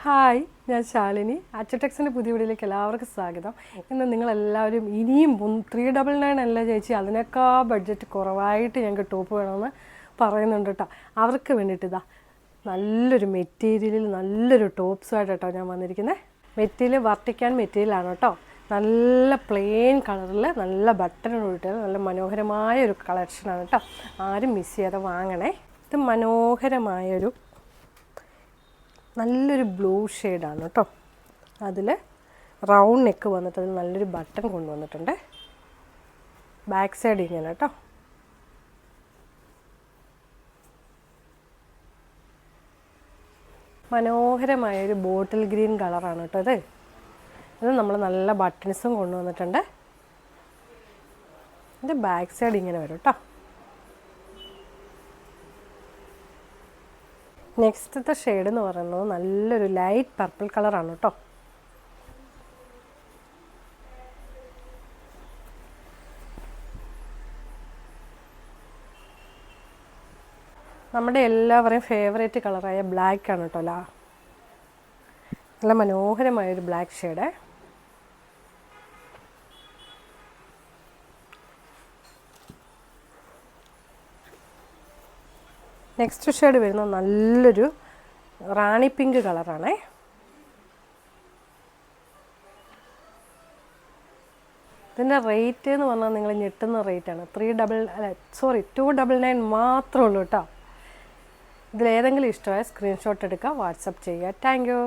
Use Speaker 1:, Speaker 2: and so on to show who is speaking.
Speaker 1: Hi, ഞാൻ ശാലിനി. അച്ചടെക്സിൻ്റെ പുതിയ വീഡിയോയിലേക്ക് എല്ലാവർക്കും സ്വാഗതം. ഇന്ന് നിങ്ങളെല്ലാവരും ഇനിയും 399 അല്ല ചേച്ചി, അതിനേക്കാൾ ബഡ്ജറ്റ് കുറവായിട്ട് ഞങ്ങൾക്ക് ടോപ്പ് വേണമെന്ന് പറയുന്നുണ്ട് കേട്ടോ. അവർക്ക് വേണ്ടിയിട്ട് ഇതാ നല്ലൊരു മെറ്റീരിയലിൽ നല്ലൊരു ടോപ്സുമായിട്ട് കേട്ടോ ഞാൻ വന്നിരിക്കുന്നത്. മെറ്റീരിയൽ വർത്തിക്കാൻ മെറ്റീരിയലാണ് കേട്ടോ. നല്ല പ്ലെയിൻ കളറിൽ നല്ല ബട്ടണോട്ട് നല്ല മനോഹരമായ ഒരു കളക്ഷനാണ് കേട്ടോ. ആരും മിസ് ചെയ്യാതെ വാങ്ങണേ. ഇത് മനോഹരമായൊരു നല്ലൊരു ബ്ലൂ ഷെയ്ഡാണ് കേട്ടോ. അതിൽ റൗണ്ട് നെക്ക് വന്നിട്ട് അതിൽ നല്ലൊരു ബട്ടൺ കൊണ്ടുവന്നിട്ടുണ്ട്. ബാക്ക് സൈഡ് ഇങ്ങനെ കേട്ടോ. മനോഹരമായൊരു ബോട്ടിൽ ഗ്രീൻ കളറാണ് കേട്ടോ ഇത് നമ്മൾ നല്ല ബട്ടൺസും കൊണ്ടുവന്നിട്ടുണ്ട്. ഇതിൻ്റെ ബാക്ക് സൈഡ് ഇങ്ങനെ വരും കേട്ടോ. നെക്സ്റ്റത്തെ ഷെയ്ഡ് എന്ന് പറയുന്നത് നല്ലൊരു ലൈറ്റ് പർപ്പിൾ കളറാണ് കേട്ടോ. നമ്മുടെ എല്ലാവരെയും ഫേവറേറ്റ് കളറായ ബ്ലാക്ക് ആണ് കേട്ടോ. നല്ല മനോഹരമായൊരു ബ്ലാക്ക് ഷെയ്ഡ്. നെക്സ്റ്റ് ഷെയ്ഡ് വരുന്നത് നല്ലൊരു റാണി പിങ്ക് കളറാണേ. ഇതിൻ്റെ റേറ്റ് എന്ന് പറഞ്ഞാൽ നിങ്ങൾ ഞെട്ടുന്ന റേറ്റാണ്. 299 മാത്രമേ ഉള്ളൂ കേട്ടോ. ഇതിലേതെങ്കിലും ഇഷ്ടമായ സ്ക്രീൻഷോട്ട് എടുക്കുക, വാട്സപ്പ് ചെയ്യുക. Thank you.